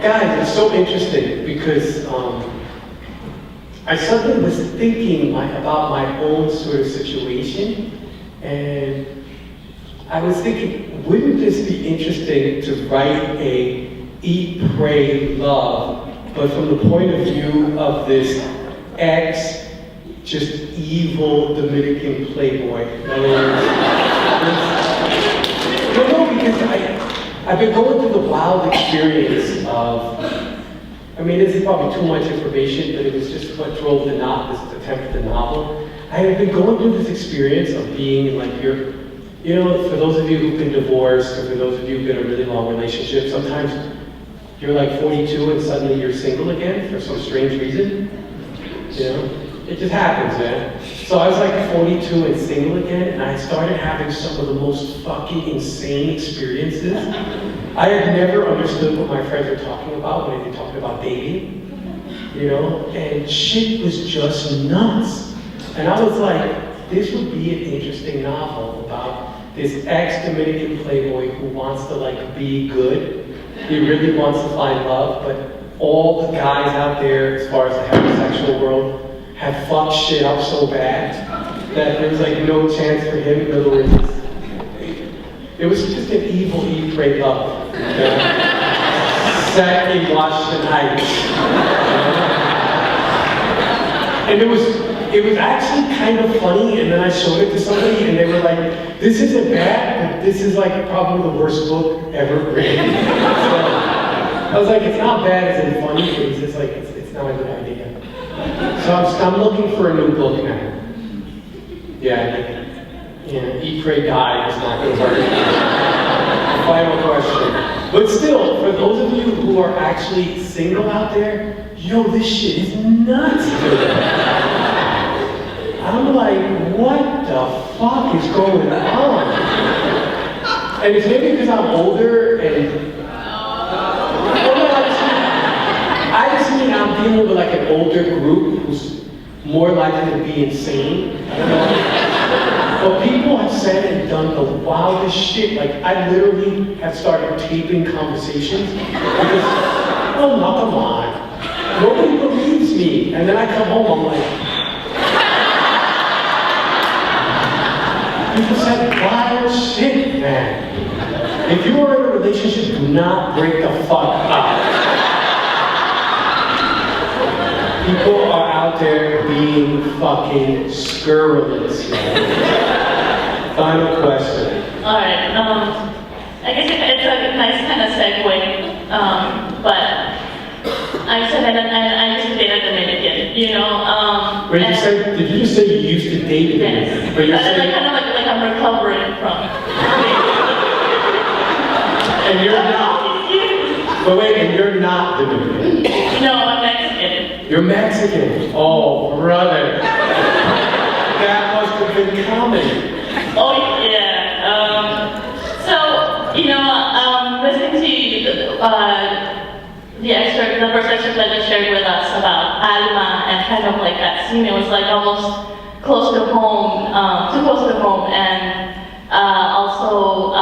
Guys, it's so interesting because I suddenly was thinking about my own sort of situation, and I was thinking, wouldn't this be interesting to write a Eat, Pray, Love, but from the point of view of this ex, just evil Dominican playboy. In other words, no, because I've been going through the wild experience of, I mean, this is probably too much information, but it was just what drove this attempt at the novel. I have been going through this experience of being in like you know, for those of you who've been divorced, or for those of you who've been in a really long relationship, sometimes you're like 42 and suddenly you're single again for some strange reason. You know? It just happens, man. So I was like 42 and single again, and I started having some of the most fucking insane experiences. I had never understood what my friends were talking about when they were talking about dating, you know? And shit was just nuts. And I was like, this would be an interesting novel about this ex-Dominican playboy who wants to like be good. He really wants to find love, but all the guys out there, as far as the heterosexual world, have fucked shit up so bad that there was like no chance for him. In other words, it was just an evil Eat, Pray, Love. Set in Washington Heights. And it was actually kind of funny, and then I showed it to somebody, and they were like, this isn't bad, but this is like probably the worst book ever written. So I was like, it's not bad as in funny, but it's just like, it's not a good idea. So I'm looking for a new book now. Yeah, Eat, Pray, Die is not going to work. Final question. But still, for those of you who are actually single out there, yo, this shit is nuts. I'm like, what the fuck is going on? And it's maybe because I'm older and I just mean I'm dealing with like an older group who's more likely to be insane. I don't know. But people have said and done the wildest shit. Like I literally have started taping conversations because, oh no, come on. Nobody believes me. And then I come home, I'm like, people said wild shit, man. If you are in a relationship, do not break the fuck up. People are out there being fucking scurrilous, man. Final question. Alright, I guess it's a nice kind of segue, but I said that I used to date a Dominican, you know. Wait, did you just say you used to date a Dominican? Yes. But you're saying, kind of like I'm recovering from. And you're not. But wait, and you're not Dominican. No, I'm Mexican. You're Mexican. Oh, brother. That must have been common. Oh, yeah. So, you know, listening to the first excerpt that you shared with us about Alma and kind of like that scene, it was like almost close to home, too close to home, and also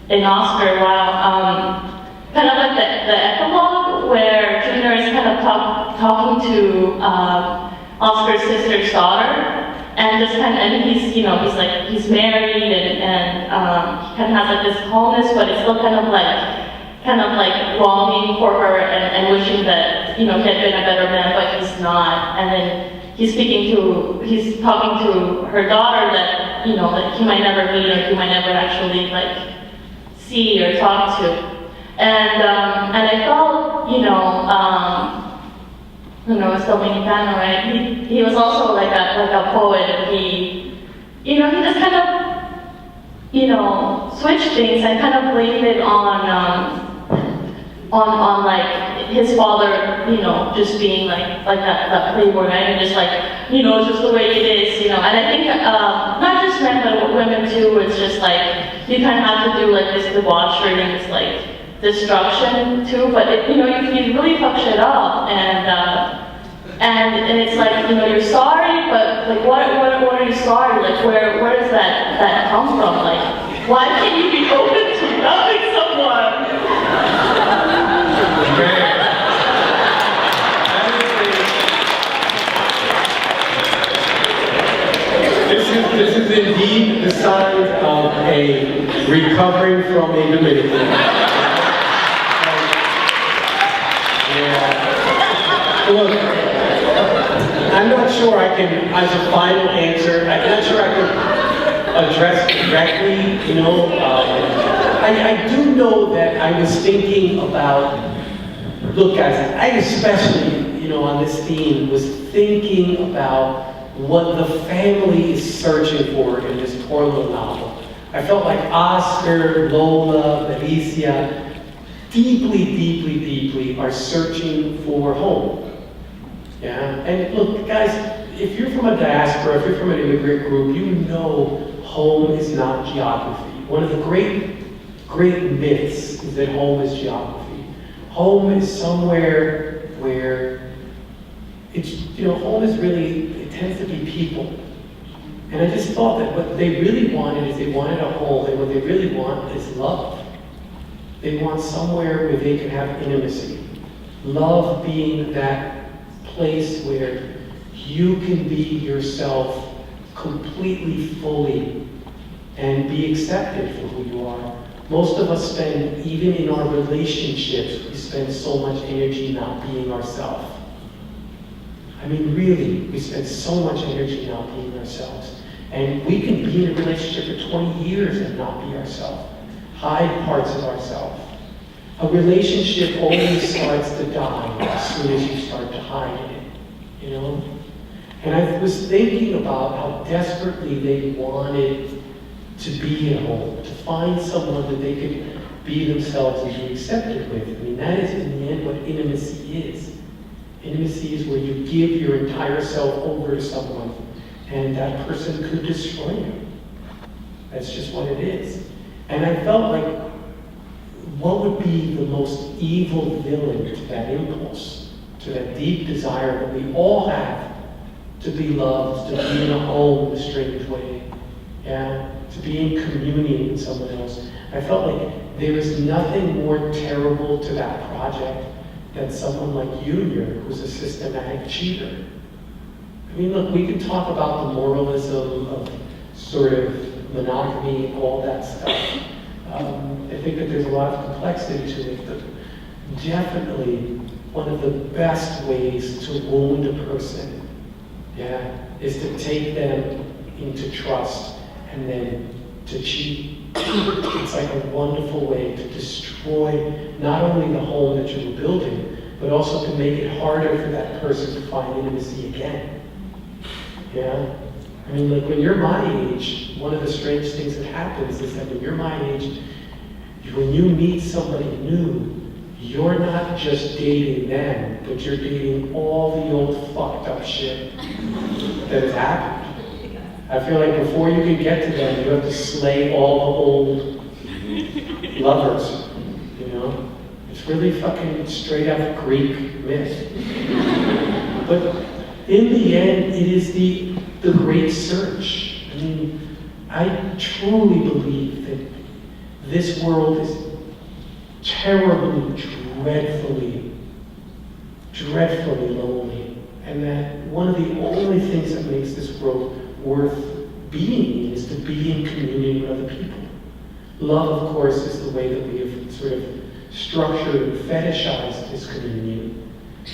in Oscar, wow. Kind of like the epilogue where Junior is kind of talking to Oscar's sister's daughter, and just kind of, and he's married and he kind of has like this calmness, but it's still kind of like longing for her and wishing that, you know, he had been a better man, but he's not. And then he's talking to her daughter that, you know, that he might never meet or he might never actually like see or talk to. And I felt, you know, it's still Mexicano, right? He was also like a poet. He just kind of, you know, switched things and kind of blamed it on like his father, you know, just being like that playboy, right? And just like, you know, it's just the way it is, you know. And I think not just men but women too. It's just like you kind of have to do like this debauchery and this like destruction too, but you know, you really fuck shit up, and it's like, you know, you're sorry, but like what are you sorry? Like where does that come from? Like why can't you be open to loving someone? brought me into many things. Yeah. Look, I'm not sure I can, as a final answer, I'm not sure I can address directly, you know. I do know that I was thinking about, look guys, I especially, you know, on this theme, was thinking about what the family is searching for in this poor little novel. I felt like Oscar, Lola, Alicia, deeply are searching for home. Yeah, and look, guys, if you're from a diaspora, if you're from an immigrant group, you know home is not geography. One of the great myths is that home is geography. Home is somewhere where it's, you know, home is really, it tends to be people. And I just thought that what they really wanted is they wanted a home, and what they really want is love. They want somewhere where they can have intimacy. Love being that place where you can be yourself completely, fully, and be accepted for who you are. Most of us spend, even in our relationships, we spend so much energy not being ourselves. I mean, really, we spend so much energy not being ourselves. And we can be in a relationship for 20 years and not be ourselves. Hide parts of ourselves. A relationship always starts to die as soon as you start to hide it, you know? And I was thinking about how desperately they wanted to be at home, to find someone that they could be themselves and be accepted with. I mean, that is in the end what intimacy is. Intimacy is where you give your entire self over to someone, and that person could destroy you. That's just what it is. And I felt like, what would be the most evil villain to that impulse, to that deep desire that we all have to be loved, to be in a home in a strange way, yeah, to be in communion with someone else. I felt like there is nothing more terrible to that project than someone like Junior, who's a systematic cheater. I mean, look, we can talk about the moralism of sort of monogamy and all that stuff. I think that there's a lot of complexity to it, but definitely one of the best ways to wound a person, yeah, is to take them into trust and then to cheat. It's like a wonderful way to destroy not only the home that you were building, but also to make it harder for that person to find intimacy again. Yeah? I mean, like when you're my age, one of the strange things that happens is that when you're my age, when you meet somebody new, you're not just dating them, but you're dating all the old fucked up shit that has happened. I feel like before you can get to them, you have to slay all the old lovers, you know? It's really fucking straight out Greek myth. But in the end, it is the great search. I mean, I truly believe that this world is terribly, dreadfully lonely. And that one of the only things that makes this world worth being in is to be in communion with other people. Love, of course, is the way that we have sort of structured and fetishized this communion.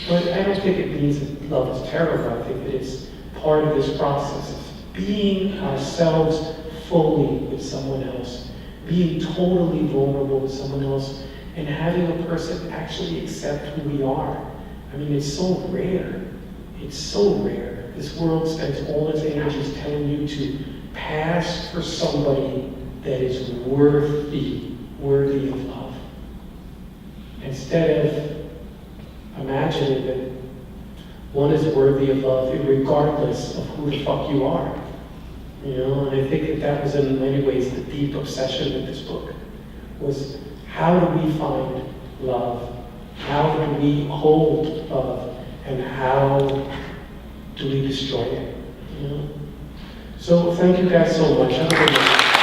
But I don't think it means that love is terrible. I think that it's part of this process of being ourselves fully with someone else, being totally vulnerable with someone else, and having a person actually accept who we are. I mean, it's so rare. It's so rare. This world spends all its energies telling you to pass for somebody that is worthy of love. Instead of imagining that one is worthy of love regardless of who the fuck you are. You know, and I think that that was in many ways the deep obsession with this book, was how do we find love? How do we hold love? And how do we destroy it? You know? So thank you guys so much. Have a good night.